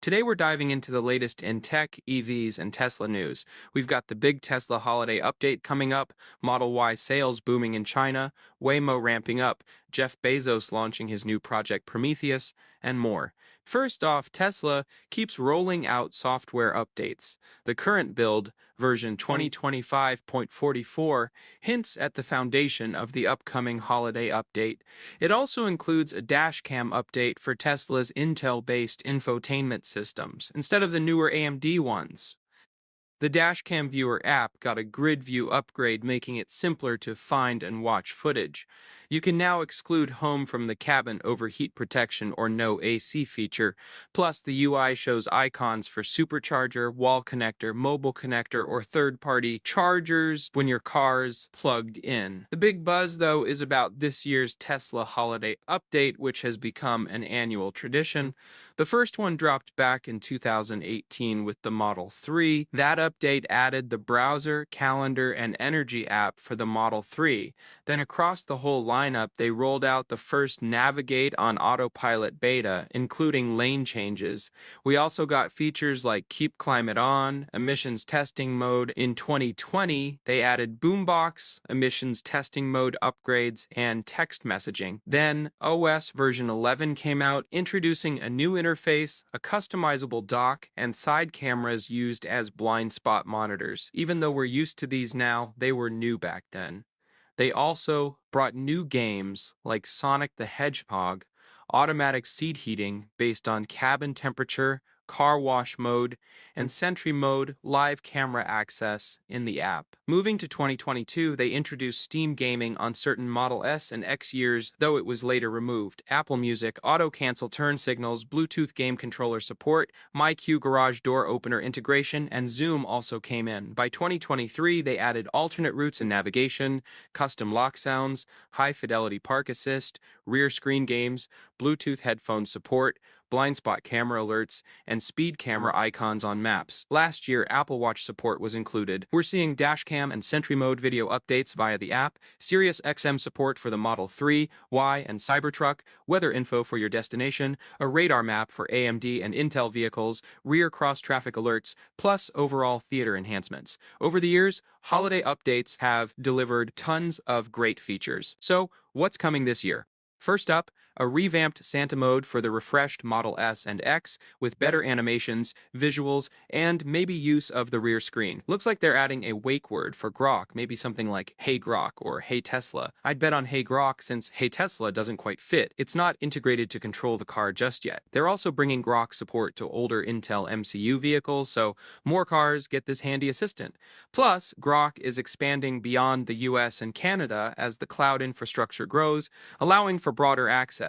Today we're diving into the latest in tech, EVs, and Tesla news. We've got the big Tesla holiday update coming up, Model Y sales booming in China, Waymo ramping up, Jeff Bezos launching his new project Prometheus, and more. First off, Tesla keeps rolling out software updates. The current build, version 2025.44, hints at the foundation of the upcoming holiday update. It also includes a dashcam update for Tesla's Intel-based infotainment systems, instead of the newer AMD ones. The Dashcam Viewer app got a grid view upgrade, making it simpler to find and watch footage. You can now exclude home from the cabin over heat protection or no AC feature. Plus, the UI shows icons for supercharger, wall connector, mobile connector, or third-party chargers when your car's plugged in. The big buzz, though, is about this year's Tesla holiday update, which has become an annual tradition. The first one dropped back in 2018 with the Model 3. That update added the browser, calendar, and energy app for the Model 3. Then across the whole lineup, they rolled out the first Navigate on Autopilot beta, including lane changes. We also got features like Keep Climate On, emissions testing mode. In 2020, they added Boombox, emissions testing mode upgrades, and text messaging. Then OS version 11 came out, introducing a new interface, a customizable dock, and side cameras used as blind spot monitors. Even though we're used to these now, they were new back then. They also brought new games like Sonic the Hedgehog, automatic seat heating based on cabin temperature, car wash mode, and Sentry mode live camera access in the app. Moving to 2022, they introduced Steam gaming on certain Model S and X years, though it was later removed. Apple Music, auto-cancel turn signals, Bluetooth game controller support, MyQ garage door opener integration, and Zoom also came in. By 2023, they added alternate routes and navigation, custom lock sounds, high-fidelity park assist, rear screen games, Bluetooth headphone support, blind spot camera alerts, and speed camera icons on maps. Last year, Apple Watch support was included. We're seeing dashcam and Sentry mode video updates via the app, Sirius XM support for the Model 3, Y, and Cybertruck, weather info for your destination, a radar map for AMD and Intel vehicles, rear cross-traffic alerts, plus overall theater enhancements. Over the years, holiday updates have delivered tons of great features. So, what's coming this year? First up, a revamped Santa mode for the refreshed Model S and X with better animations, visuals, and maybe use of the rear screen. Looks like they're adding a wake word for GROK, maybe something like Hey GROK or Hey Tesla. I'd bet on Hey GROK since Hey Tesla doesn't quite fit. It's not integrated to control the car just yet. They're also bringing GROK support to older Intel MCU vehicles, so more cars get this handy assistant. Plus, GROK is expanding beyond the US and Canada as the cloud infrastructure grows, allowing for broader access.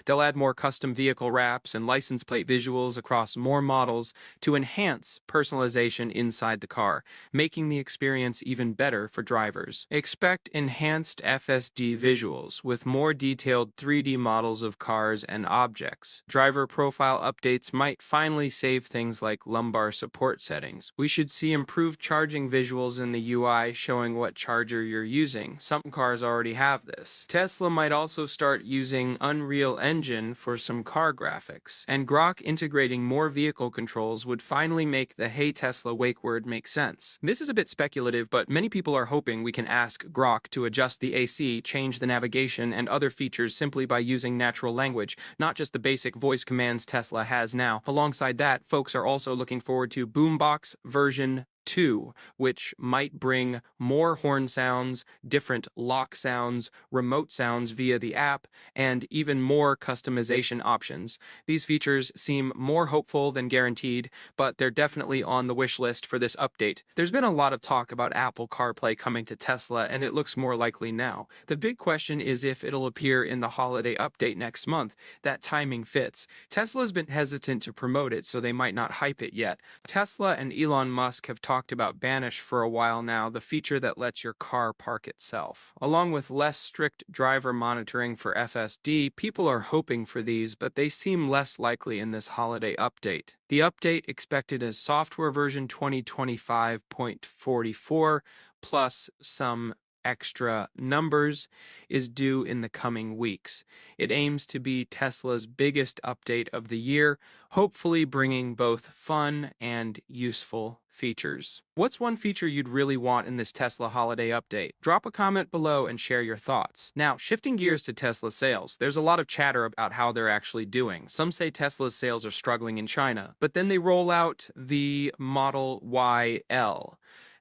They'll add more custom vehicle wraps and license plate visuals across more models to enhance personalization inside the car, making the experience even better for drivers. Expect enhanced FSD visuals with more detailed 3D models of cars and objects. Driver profile updates might finally save things like lumbar support settings. We should see improved charging visuals in the UI showing what charger you're using. Some cars already have this. Tesla might also start using Unreal Engine for some car graphics, and GROK integrating more vehicle controls would finally make the Hey Tesla wake word make sense. This is a bit speculative, but many people are hoping we can ask GROK to adjust the AC, change the navigation, and other features simply by using natural language, not just the basic voice commands Tesla has now. Alongside that, folks are also looking forward to Boombox version 2, which might bring more horn sounds, different lock sounds, remote sounds via the app, and even more customization options. These features seem more hopeful than guaranteed, but they're definitely on the wish list for this update. There's been a lot of talk about Apple CarPlay coming to Tesla, and it looks more likely now. The big question is if it'll appear in the holiday update next month. That timing fits. Tesla's been hesitant to promote it, so they might not hype it yet. Tesla and Elon Musk have talked about Banish for a while now, the feature that lets your car park itself. Along with less strict driver monitoring for FSD, people are hoping for these, but they seem less likely in this holiday update. The update expected as software version 2025.44 plus some extra numbers is due in the coming weeks. It aims to be Tesla's biggest update of the year, hopefully bringing both fun and useful features. What's one feature you'd really want in this Tesla holiday update? Drop a comment below and share your thoughts. Now, shifting gears to Tesla sales, there's a lot of chatter about how they're actually doing. Some say Tesla's sales are struggling in China, but then they roll out the Model YL.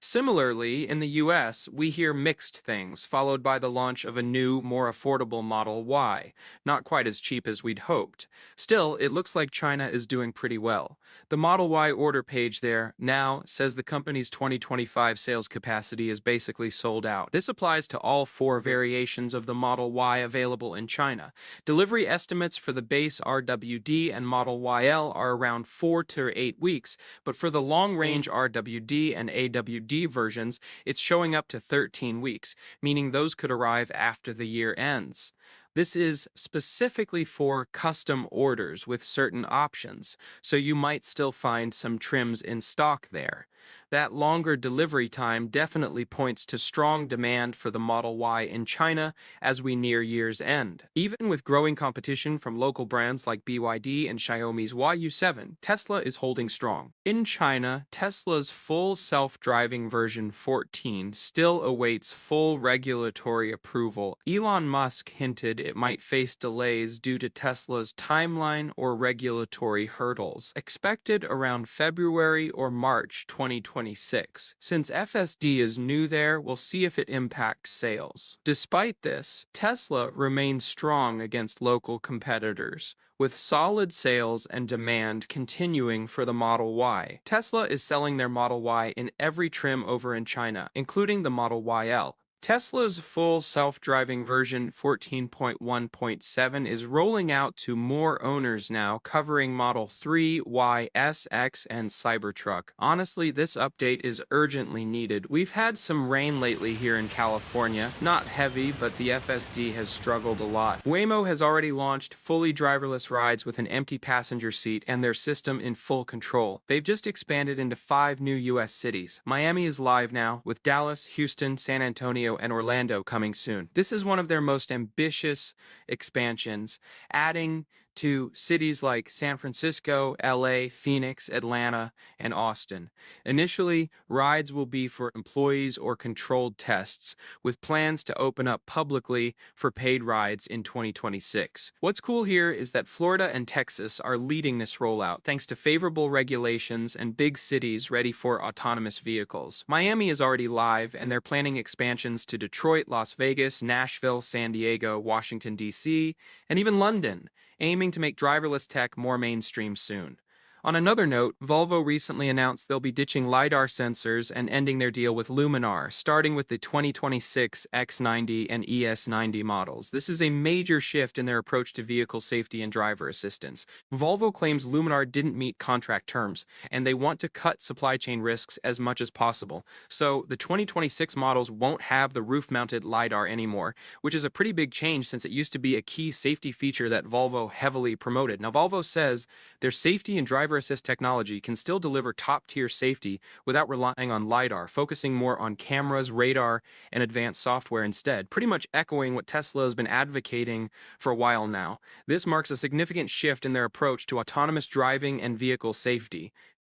Similarly, in the US, we hear mixed things, followed by the launch of a new, more affordable Model Y, not quite as cheap as we'd hoped. Still, it looks like China is doing pretty well. The Model Y order page there now says the company's 2025 sales capacity is basically sold out. This applies to all 4 variations of the Model Y available in China. Delivery estimates for the base RWD and Model YL are around 4 to 8 weeks, but for the long-range RWD and AWD versions, it's showing up to 13 weeks, meaning those could arrive after the year ends. This is specifically for custom orders with certain options, so you might still find some trims in stock there. That longer delivery time definitely points to strong demand for the Model Y in China as we near year's end. Even with growing competition from local brands like BYD and Xiaomi's YU7, Tesla is holding strong. In China, Tesla's full self-driving version 14 still awaits full regulatory approval. Elon Musk hinted it might face delays due to Tesla's timeline or regulatory hurdles, expected around February or March 2026. Since FSD is new there, we'll see if it impacts sales. Despite this, Tesla remains strong against local competitors, with solid sales and demand continuing for the Model Y. Tesla is selling their Model Y in every trim over in China, including the Model YL. Tesla's full self-driving version 14.1.7 is rolling out to more owners now, covering Model 3, Y, S, X, and Cybertruck. Honestly, this update is urgently needed. We've had some rain lately here in California. Not heavy, but the FSD has struggled a lot. Waymo has already launched fully driverless rides with an empty passenger seat and their system in full control. They've just expanded into 5 new US cities. Miami is live now, with Dallas, Houston, San Antonio, and Orlando coming soon. This is one of their most ambitious expansions, adding to cities like San Francisco, LA, Phoenix, Atlanta, and Austin. Initially, rides will be for employees or controlled tests, with plans to open up publicly for paid rides in 2026. What's cool here is that Florida and Texas are leading this rollout thanks to favorable regulations and big cities ready for autonomous vehicles. Miami is already live, and they're planning expansions to Detroit, Las Vegas, Nashville, San Diego, Washington, D.C., and even London, aiming to make driverless tech more mainstream soon. On another note, Volvo recently announced they'll be ditching LiDAR sensors and ending their deal with Luminar, starting with the 2026 X90 and ES90 models. This is a major shift in their approach to vehicle safety and driver assistance. Volvo claims Luminar didn't meet contract terms, and they want to cut supply chain risks as much as possible. So the 2026 models won't have the roof-mounted LiDAR anymore, which is a pretty big change since it used to be a key safety feature that Volvo heavily promoted. Now, Volvo says their safety and driver assist technology can still deliver top-tier safety without relying on LiDAR, focusing more on cameras, radar, and advanced software instead, pretty much echoing what Tesla has been advocating for a while now. This marks a significant shift in their approach to autonomous driving and vehicle safety.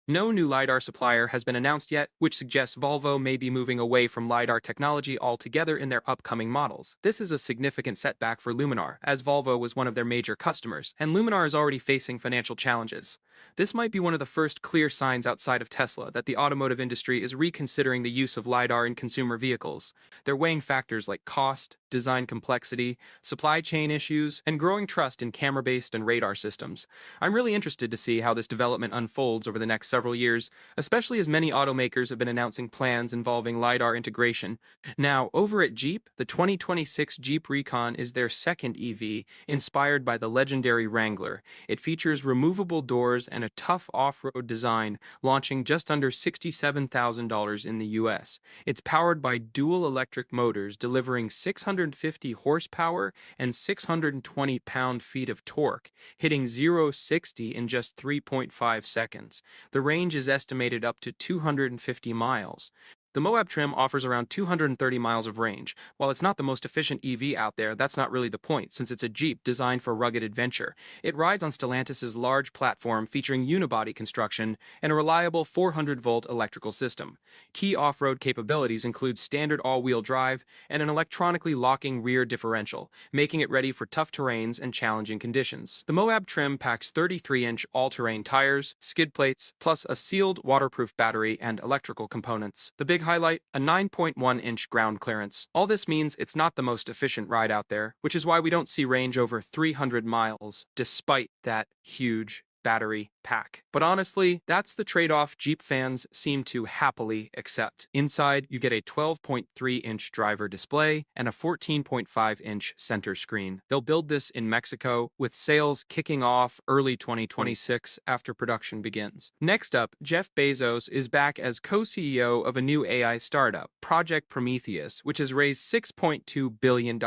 No new LiDAR supplier has been announced yet, which suggests Volvo may be moving away from LiDAR technology altogether in their upcoming models. This is a significant setback for Luminar, as Volvo was one of their major customers, and Luminar is already facing financial challenges. This might be one of the first clear signs outside of Tesla that the automotive industry is reconsidering the use of LiDAR in consumer vehicles. They're weighing factors like cost, design complexity, supply chain issues, and growing trust in camera-based and radar systems. I'm really interested to see how this development unfolds over the next several years, especially as many automakers have been announcing plans involving LiDAR integration. Now, over at Jeep, the 2026 Jeep Recon is their second EV, inspired by the legendary Wrangler. It features removable doors and a tough off-road design, launching just under $67,000 in the US. It's powered by dual electric motors, delivering 650 horsepower and 620 pound-feet of torque, hitting 0-60 in just 3.5 seconds. The range is estimated up to 250 miles. The Moab trim offers around 230 miles of range. While it's not the most efficient EV out there, that's not really the point, since it's a Jeep designed for rugged adventure. It rides on Stellantis' large platform featuring unibody construction and a reliable 400-volt electrical system. Key off-road capabilities include standard all-wheel drive and an electronically locking rear differential, making it ready for tough terrains and challenging conditions. The Moab trim packs 33-inch all-terrain tires, skid plates, plus a sealed waterproof battery and electrical components. The big highlight, a 9.1-inch ground clearance. All this means it's not the most efficient ride out there, which is why we don't see range over 300 miles, despite that huge battery pack. But honestly, that's the trade-off Jeep fans seem to happily accept. Inside, you get a 12.3-inch driver display and a 14.5-inch center screen. They'll build this in Mexico, with sales kicking off early 2026 after production begins. Next up, Jeff Bezos is back as co-CEO of a new AI startup, Project Prometheus, which has raised $6.2 billion.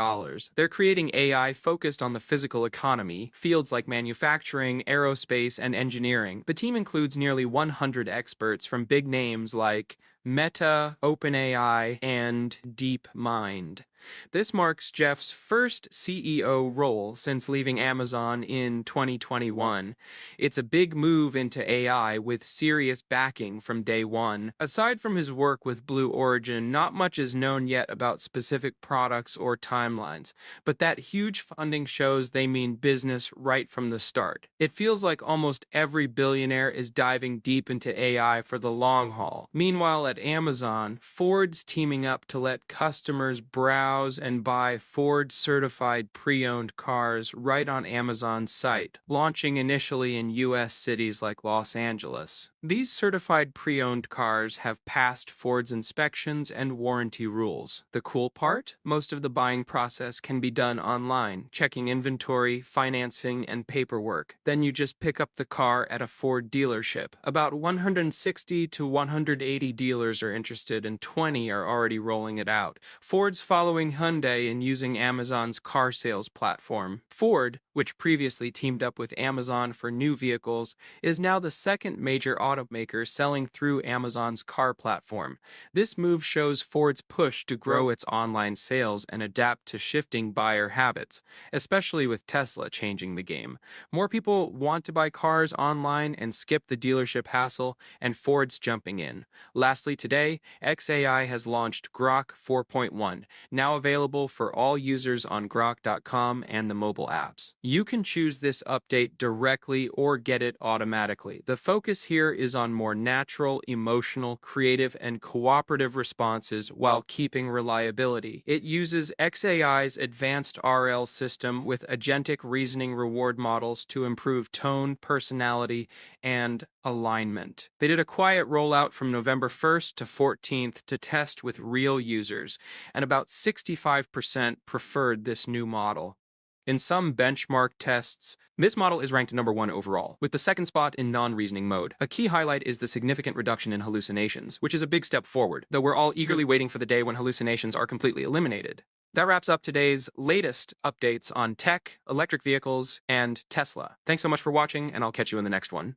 They're creating AI focused on the physical economy, fields like manufacturing, aerospace, and engineering. The team includes nearly 100 experts from big names like Meta, OpenAI, and DeepMind. This marks Jeff's first CEO role since leaving Amazon in 2021. It's a big move into AI with serious backing from day one. Aside from his work with Blue Origin, not much is known yet about specific products or timelines, but that huge funding shows they mean business right from the start. It feels like almost every billionaire is diving deep into AI for the long haul. Meanwhile, at Amazon, Ford's teaming up to let customers browse and buy Ford-certified pre-owned cars right on Amazon's site, launching initially in U.S. cities like Los Angeles. These certified pre-owned cars have passed Ford's inspections and warranty rules. The cool part? Most of the buying process can be done online, checking inventory, financing, and paperwork. Then you just pick up the car at a Ford dealership. About 160 to 180 dealers are interested and 20 are already rolling it out. Ford's following Hyundai in using Amazon's car sales platform. Ford, which previously teamed up with Amazon for new vehicles, is now the second major automaker selling through Amazon's car platform. This move shows Ford's push to grow its online sales and adapt to shifting buyer habits, especially with Tesla changing the game. More people want to buy cars online and skip the dealership hassle, and Ford's jumping in. Lastly, today, xAI has launched GROK 4.1, now available for all users on grok.com and the mobile apps. You can choose this update directly or get it automatically. The focus here is on more natural, emotional, creative, and cooperative responses while keeping reliability. It uses xAI's advanced RL system with agentic reasoning reward models to improve tone, personality, and alignment. They did a quiet rollout from November 1st to 14th to test with real users, and about 65% preferred this new model. In some benchmark tests, this model is ranked number 1 overall, with the second spot in non-reasoning mode. A key highlight is the significant reduction in hallucinations, which is a big step forward, though we're all eagerly waiting for the day when hallucinations are completely eliminated. That wraps up today's latest updates on tech, electric vehicles, and Tesla. Thanks so much for watching, and I'll catch you in the next one.